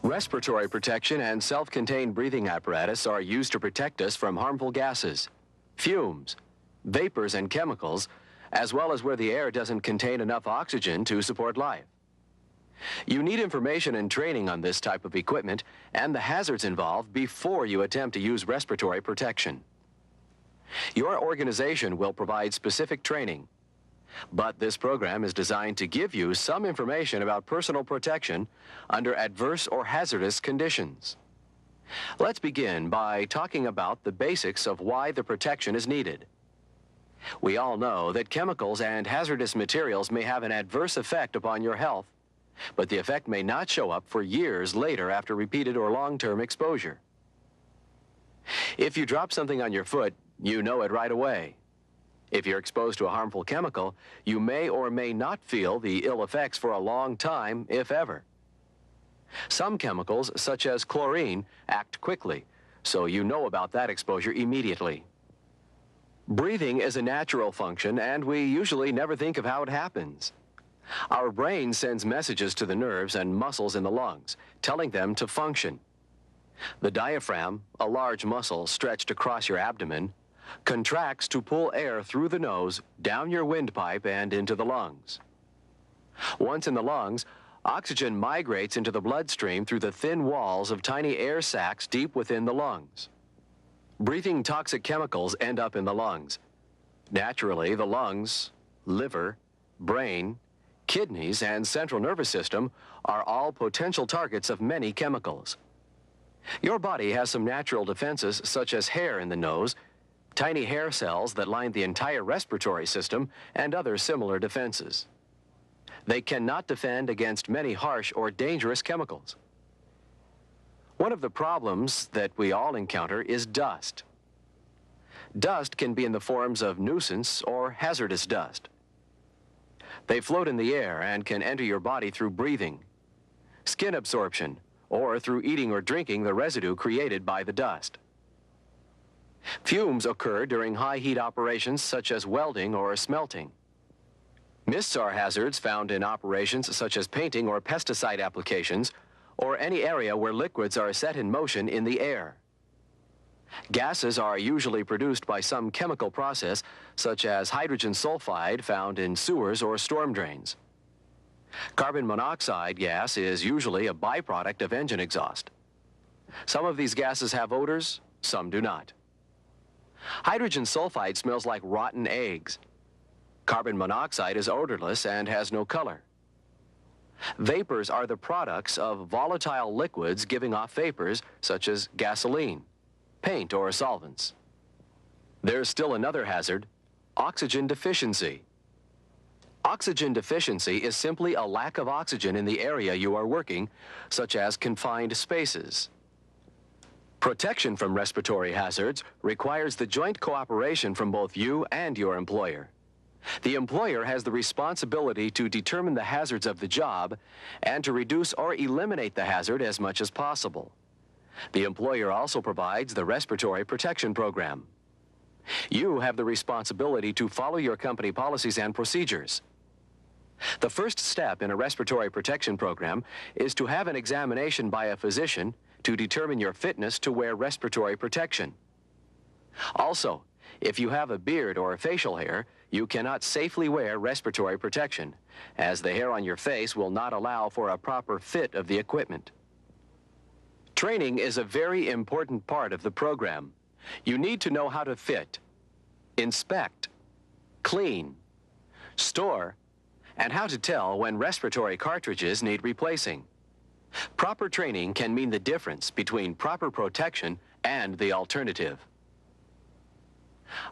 Respiratory protection and self-contained breathing apparatus are used to protect us from harmful gases, fumes, vapors, and chemicals, as well as where the air doesn't contain enough oxygen to support life. You need information and training on this type of equipment and the hazards involved before you attempt to use respiratory protection. Your organization will provide specific training, but this program is designed to give you some information about personal protection under adverse or hazardous conditions. Let's begin by talking about the basics of why the protection is needed. We all know that chemicals and hazardous materials may have an adverse effect upon your health, but the effect may not show up for years later after repeated or long-term exposure. If you drop something on your foot, you know it right away. If you're exposed to a harmful chemical, you may or may not feel the ill effects for a long time, if ever. Some chemicals, such as chlorine, act quickly, so you know about that exposure immediately. Breathing is a natural function, and we usually never think of how it happens. Our brain sends messages to the nerves and muscles in the lungs, telling them to function. The diaphragm, a large muscle stretched across your abdomen, contracts to pull air through the nose, down your windpipe, and into the lungs. Once in the lungs, oxygen migrates into the bloodstream through the thin walls of tiny air sacs deep within the lungs. Breathing toxic chemicals end up in the lungs. Naturally, the lungs, liver, brain, kidneys, and central nervous system are all potential targets of many chemicals. Your body has some natural defenses, such as hair in the nose, tiny hair cells that line the entire respiratory system, and other similar defenses. They cannot defend against many harsh or dangerous chemicals. One of the problems that we all encounter is dust. Dust can be in the forms of nuisance or hazardous dust. They float in the air and can enter your body through breathing, skin absorption, or through eating or drinking the residue created by the dust. Fumes occur during high heat operations such as welding or smelting. Mists are hazards found in operations such as painting or pesticide applications, or any area where liquids are set in motion in the air. Gases are usually produced by some chemical process, such as hydrogen sulfide found in sewers or storm drains. Carbon monoxide gas is usually a byproduct of engine exhaust. Some of these gases have odors, some do not. Hydrogen sulfide smells like rotten eggs. Carbon monoxide is odorless and has no color. Vapors are the products of volatile liquids giving off vapors such as gasoline, paint, or solvents. There's still another hazard, oxygen deficiency. Oxygen deficiency is simply a lack of oxygen in the area you are working, such as confined spaces. Protection from respiratory hazards requires the joint cooperation from both you and your employer. The employer has the responsibility to determine the hazards of the job and to reduce or eliminate the hazard as much as possible. The employer also provides the respiratory protection program. You have the responsibility to follow your company policies and procedures. The first step in a respiratory protection program is to have an examination by a physician to determine your fitness to wear respiratory protection. Also, if you have a beard or facial hair, you cannot safely wear respiratory protection, as the hair on your face will not allow for a proper fit of the equipment. Training is a very important part of the program. You need to know how to fit, inspect, clean, store, and how to tell when respiratory cartridges need replacing. Proper training can mean the difference between proper protection and the alternative.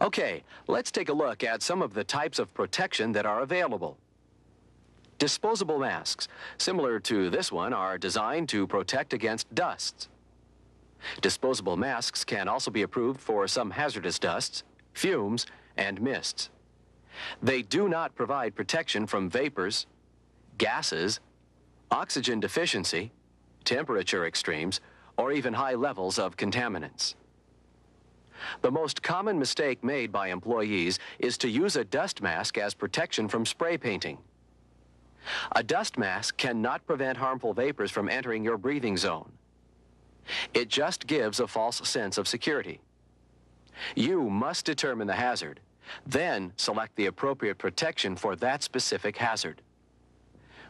Okay, let's take a look at some of the types of protection that are available. Disposable masks, similar to this one, are designed to protect against dusts. Disposable masks can also be approved for some hazardous dusts, fumes, and mists. They do not provide protection from vapors, gases, oxygen deficiency, temperature extremes, or even high levels of contaminants. The most common mistake made by employees is to use a dust mask as protection from spray painting. A dust mask cannot prevent harmful vapors from entering your breathing zone. It just gives a false sense of security. You must determine the hazard, then select the appropriate protection for that specific hazard.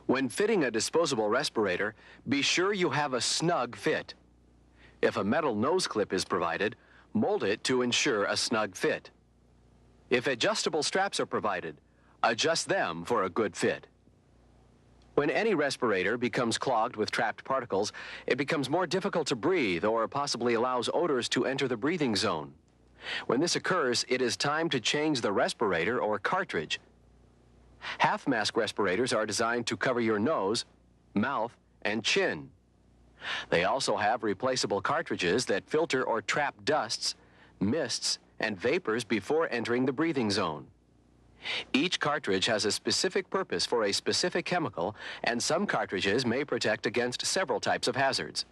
When fitting a disposable respirator, be sure you have a snug fit. If a metal nose clip is provided, mold it to ensure a snug fit. If adjustable straps are provided, adjust them for a good fit. When any respirator becomes clogged with trapped particles, it becomes more difficult to breathe or possibly allows odors to enter the breathing zone. When this occurs, it is time to change the respirator or cartridge. Half-mask respirators are designed to cover your nose, mouth, and chin. They also have replaceable cartridges that filter or trap dusts, mists, and vapors before entering the breathing zone. Each cartridge has a specific purpose for a specific chemical, and some cartridges may protect against several types of hazards.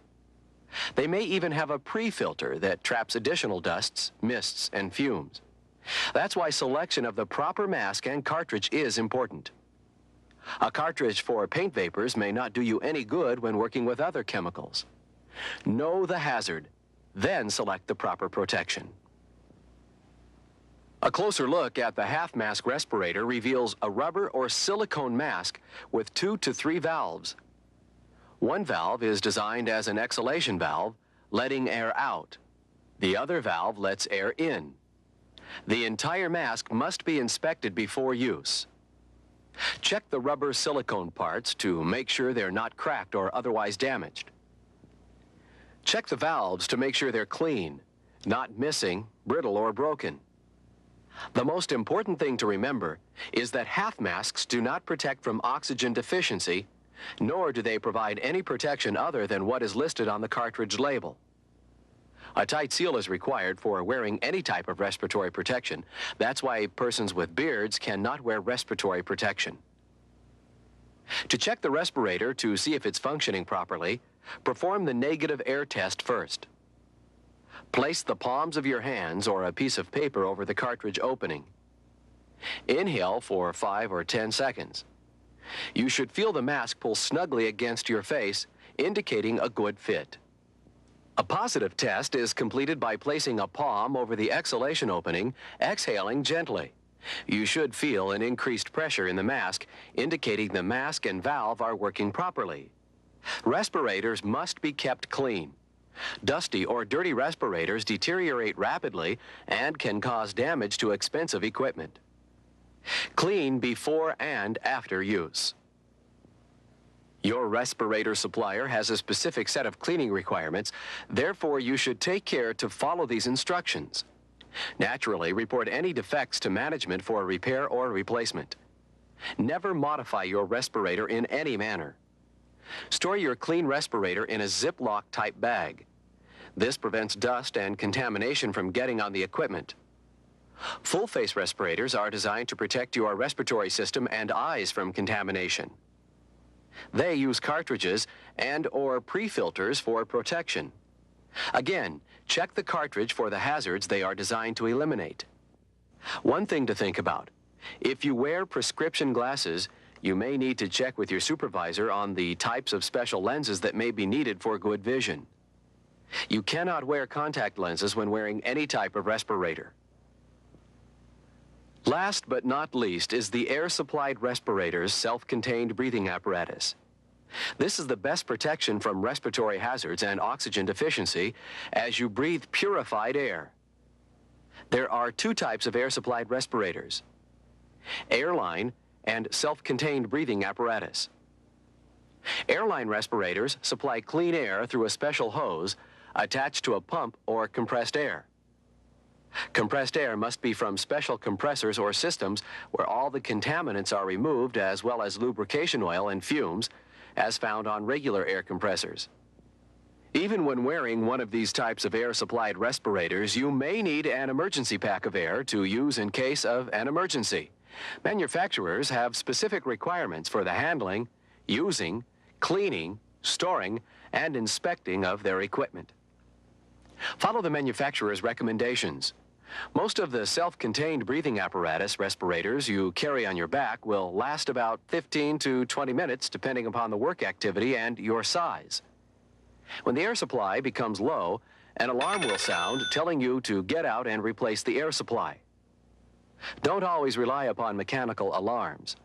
They may even have a pre-filter that traps additional dusts, mists, and fumes. That's why selection of the proper mask and cartridge is important. A cartridge for paint vapors may not do you any good when working with other chemicals. Know the hazard, then select the proper protection. A closer look at the half-mask respirator reveals a rubber or silicone mask with 2 to 3 valves. One valve is designed as an exhalation valve, letting air out. The other valve lets air in. The entire mask must be inspected before use. Check the rubber silicone parts to make sure they're not cracked or otherwise damaged. Check the valves to make sure they're clean, not missing, brittle, or broken. The most important thing to remember is that half masks do not protect from oxygen deficiency, nor do they provide any protection other than what is listed on the cartridge label. A tight seal is required for wearing any type of respiratory protection. That's why persons with beards cannot wear respiratory protection. To check the respirator to see if it's functioning properly, perform the negative air test first. Place the palms of your hands or a piece of paper over the cartridge opening. Inhale for 5 or 10 seconds. You should feel the mask pull snugly against your face, indicating a good fit. A positive test is completed by placing a palm over the exhalation opening, exhaling gently. You should feel an increased pressure in the mask, indicating the mask and valve are working properly. Respirators must be kept clean. Dusty or dirty respirators deteriorate rapidly and can cause damage to expensive equipment. Clean before and after use. Your respirator supplier has a specific set of cleaning requirements, therefore you should take care to follow these instructions. Naturally, report any defects to management for repair or replacement. Never modify your respirator in any manner. Store your clean respirator in a Ziploc type bag. This prevents dust and contamination from getting on the equipment. Full-face respirators are designed to protect your respiratory system and eyes from contamination. They use cartridges and/or pre-filters for protection. Again, check the cartridge for the hazards they are designed to eliminate. One thing to think about: if you wear prescription glasses, you may need to check with your supervisor on the types of special lenses that may be needed for good vision. You cannot wear contact lenses when wearing any type of respirator. Last but not least is the air-supplied respirator's self-contained breathing apparatus. This is the best protection from respiratory hazards and oxygen deficiency as you breathe purified air. There are 2 types of air-supplied respirators: airline and self-contained breathing apparatus. Airline respirators supply clean air through a special hose attached to a pump or compressed air. Compressed air must be from special compressors or systems where all the contaminants are removed, as well as lubrication oil and fumes, as found on regular air compressors. Even when wearing one of these types of air-supplied respirators, you may need an emergency pack of air to use in case of an emergency. Manufacturers have specific requirements for the handling, using, cleaning, storing, and inspecting of their equipment. Follow the manufacturer's recommendations. Most of the self-contained breathing apparatus respirators you carry on your back will last about 15 to 20 minutes depending upon the work activity and your size. When the air supply becomes low, an alarm will sound telling you to get out and replace the air supply. Don't always rely upon mechanical alarms.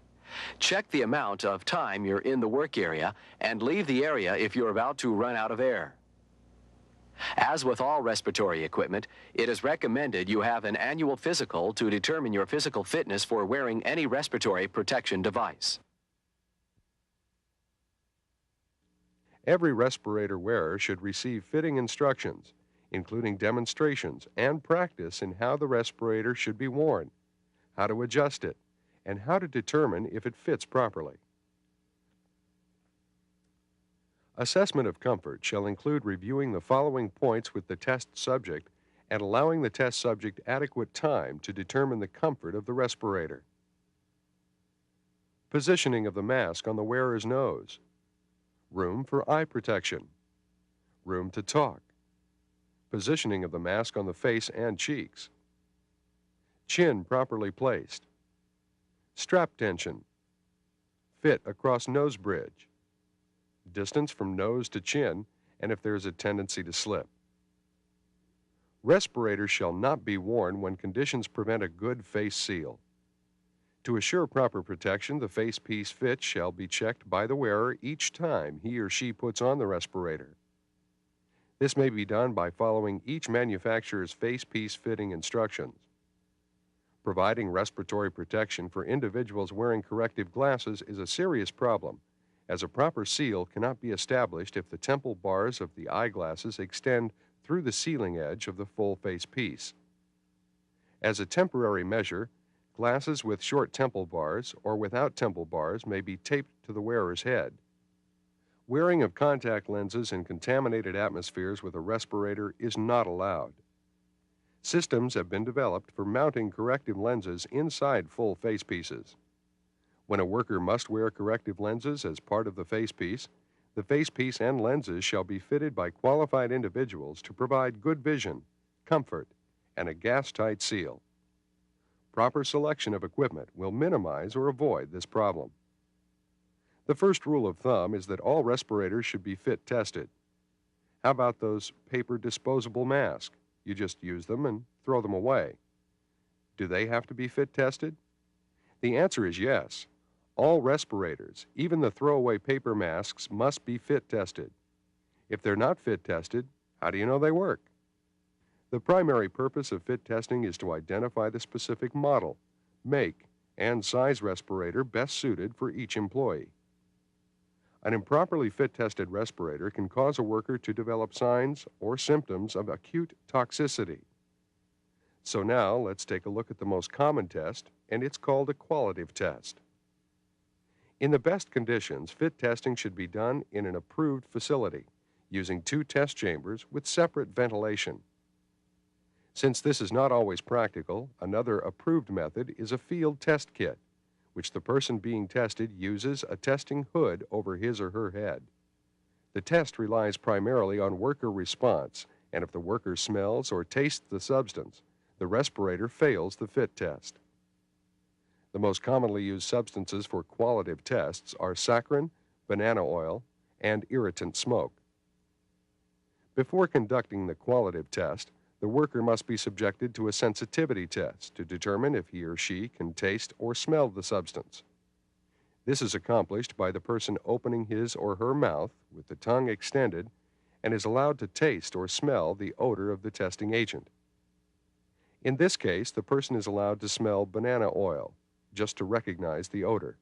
Check the amount of time you're in the work area and leave the area if you're about to run out of air. As with all respiratory equipment, it is recommended you have an annual physical to determine your physical fitness for wearing any respiratory protection device. Every respirator wearer should receive fitting instructions, including demonstrations and practice in how the respirator should be worn, how to adjust it, and how to determine if it fits properly. Assessment of comfort shall include reviewing the following points with the test subject and allowing the test subject adequate time to determine the comfort of the respirator. Positioning of the mask on the wearer's nose. Room for eye protection. Room to talk. Positioning of the mask on the face and cheeks. Chin properly placed. Strap tension. Fit across nose bridge. Distance from nose to chin, and if there is a tendency to slip. Respirators shall not be worn when conditions prevent a good face seal. To assure proper protection, the face piece fit shall be checked by the wearer each time he or she puts on the respirator. This may be done by following each manufacturer's face piece fitting instructions. Providing respiratory protection for individuals wearing corrective glasses is a serious problem, as a proper seal cannot be established if the temple bars of the eyeglasses extend through the sealing edge of the full face piece. As a temporary measure, glasses with short temple bars or without temple bars may be taped to the wearer's head. Wearing of contact lenses in contaminated atmospheres with a respirator is not allowed. Systems have been developed for mounting corrective lenses inside full face pieces. When a worker must wear corrective lenses as part of the face piece and lenses shall be fitted by qualified individuals to provide good vision, comfort, and a gas-tight seal. Proper selection of equipment will minimize or avoid this problem. The first rule of thumb is that all respirators should be fit tested. How about those paper disposable masks? You just use them and throw them away. Do they have to be fit tested? The answer is yes. All respirators, even the throwaway paper masks, must be fit tested. If they're not fit tested, how do you know they work? The primary purpose of fit testing is to identify the specific model, make, and size respirator best suited for each employee. An improperly fit-tested respirator can cause a worker to develop signs or symptoms of acute toxicity. So now let's take a look at the most common test, and it's called a qualitative test. In the best conditions, fit testing should be done in an approved facility, using 2 test chambers with separate ventilation. Since this is not always practical, another approved method is a field test kit, which the person being tested uses a testing hood over his or her head. The test relies primarily on worker response, and if the worker smells or tastes the substance, the respirator fails the fit test. The most commonly used substances for qualitative tests are saccharin, banana oil, and irritant smoke. Before conducting the qualitative test, the worker must be subjected to a sensitivity test to determine if he or she can taste or smell the substance. This is accomplished by the person opening his or her mouth with the tongue extended and is allowed to taste or smell the odor of the testing agent. In this case, the person is allowed to smell banana oil, just to recognize the odor.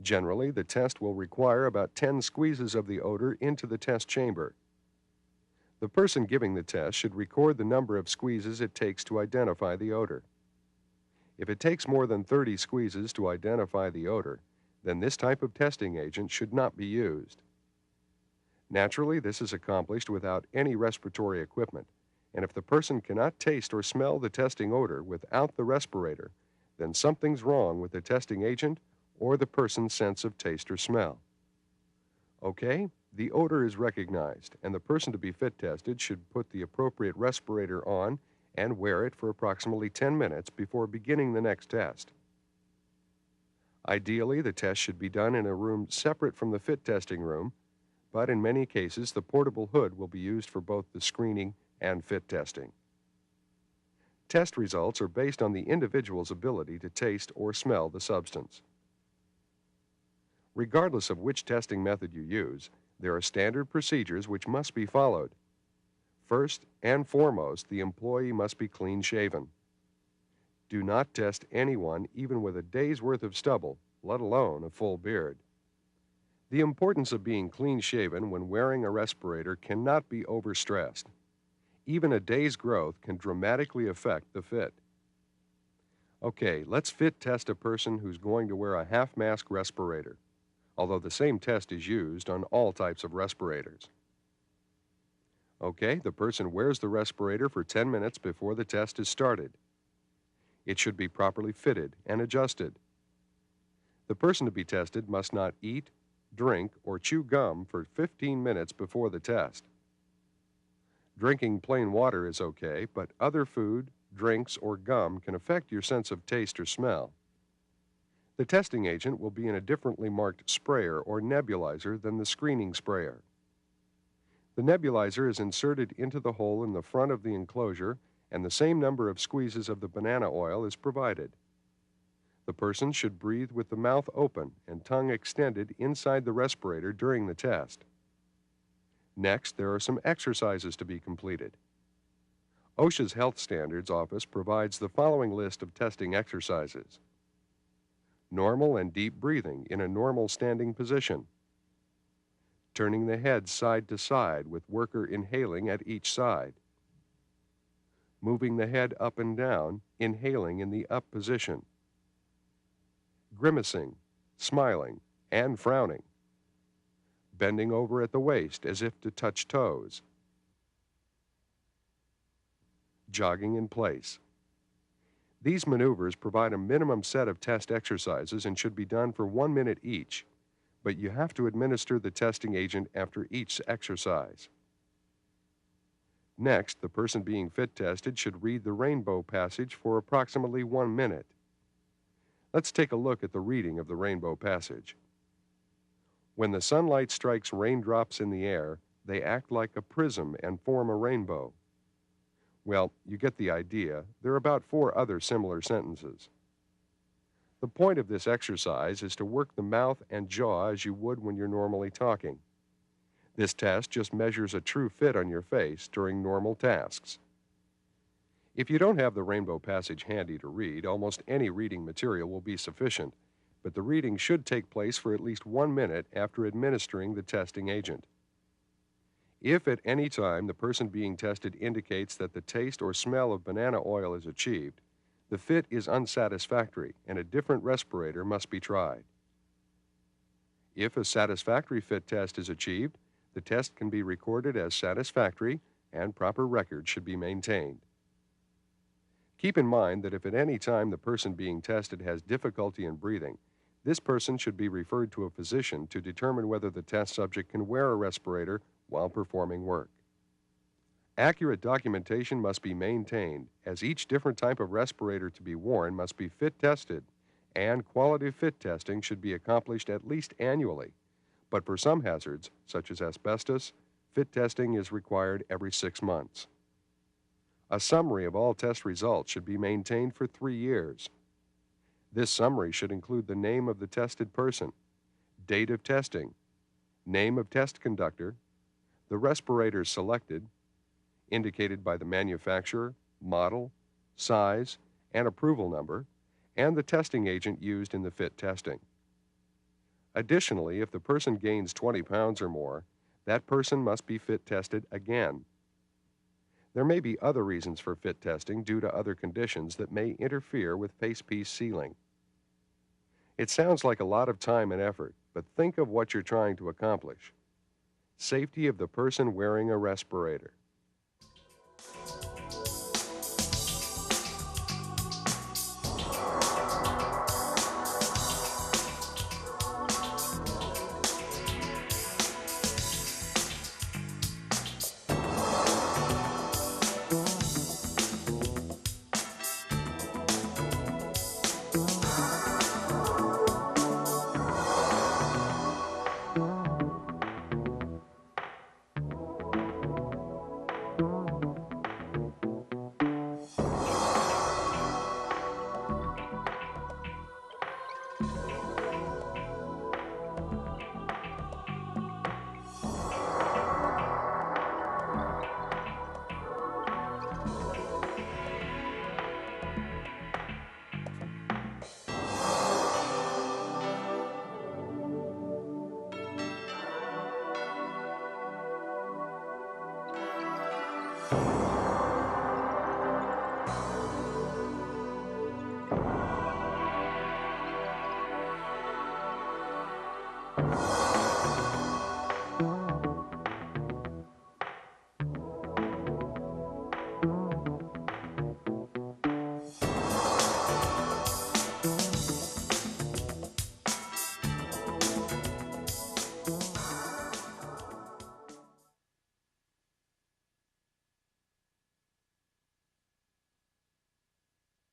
Generally, the test will require about 10 squeezes of the odor into the test chamber. The person giving the test should record the number of squeezes it takes to identify the odor. If it takes more than 30 squeezes to identify the odor, then this type of testing agent should not be used. Naturally, this is accomplished without any respiratory equipment, and if the person cannot taste or smell the testing odor without the respirator, then something's wrong with the testing agent or the person's sense of taste or smell. Okay, the odor is recognized, and the person to be fit tested should put the appropriate respirator on and wear it for approximately 10 minutes before beginning the next test. Ideally, the test should be done in a room separate from the fit testing room, but in many cases, the portable hood will be used for both the screening and fit testing. Test results are based on the individual's ability to taste or smell the substance. Regardless of which testing method you use, there are standard procedures which must be followed. First and foremost, the employee must be clean-shaven. Do not test anyone even with a day's worth of stubble, let alone a full beard. The importance of being clean-shaven when wearing a respirator cannot be overstressed. Even a day's growth can dramatically affect the fit. Okay, let's fit test a person who's going to wear a half-mask respirator, although the same test is used on all types of respirators. Okay, the person wears the respirator for 10 minutes before the test is started. It should be properly fitted and adjusted. The person to be tested must not eat, drink, or chew gum for 15 minutes before the test. Drinking plain water is okay, but other food, drinks, or gum can affect your sense of taste or smell. The testing agent will be in a differently marked sprayer or nebulizer than the screening sprayer. The nebulizer is inserted into the hole in the front of the enclosure, and the same number of squeezes of the banana oil is provided. The person should breathe with the mouth open and tongue extended inside the respirator during the test. Next, there are some exercises to be completed. OSHA's Health Standards Office provides the following list of testing exercises. Normal and deep breathing in a normal standing position. Turning the head side to side with worker inhaling at each side. Moving the head up and down, inhaling in the up position. Grimacing, smiling, and frowning. Bending over at the waist as if to touch toes. Jogging in place. These maneuvers provide a minimum set of test exercises and should be done for 1 minute each, but you have to administer the testing agent after each exercise. Next, the person being fit tested should read the rainbow passage for approximately 1 minute. Let's take a look at the reading of the rainbow passage. When the sunlight strikes raindrops in the air, they act like a prism and form a rainbow. Well, you get the idea. There are about 4 other similar sentences. The point of this exercise is to work the mouth and jaw as you would when you're normally talking. This test just measures a true fit on your face during normal tasks. If you don't have the rainbow passage handy to read, almost any reading material will be sufficient, but the reading should take place for at least 1 minute after administering the testing agent. If at any time the person being tested indicates that the taste or smell of banana oil is achieved, the fit is unsatisfactory and a different respirator must be tried. If a satisfactory fit test is achieved, the test can be recorded as satisfactory and proper records should be maintained. Keep in mind that if at any time the person being tested has difficulty in breathing, this person should be referred to a physician to determine whether the test subject can wear a respirator while performing work. Accurate documentation must be maintained, as each different type of respirator to be worn must be fit tested, and quality fit testing should be accomplished at least annually. But for some hazards, such as asbestos, fit testing is required every 6 months. A summary of all test results should be maintained for 3 years. This summary should include the name of the tested person, date of testing, name of test conductor, the respirator selected, indicated by the manufacturer, model, size, and approval number, and the testing agent used in the fit testing. Additionally, if the person gains 20 pounds or more, that person must be fit tested again. There may be other reasons for fit testing due to other conditions that may interfere with face piece sealing. It sounds like a lot of time and effort, but think of what you're trying to accomplish. Safety of the person wearing a respirator.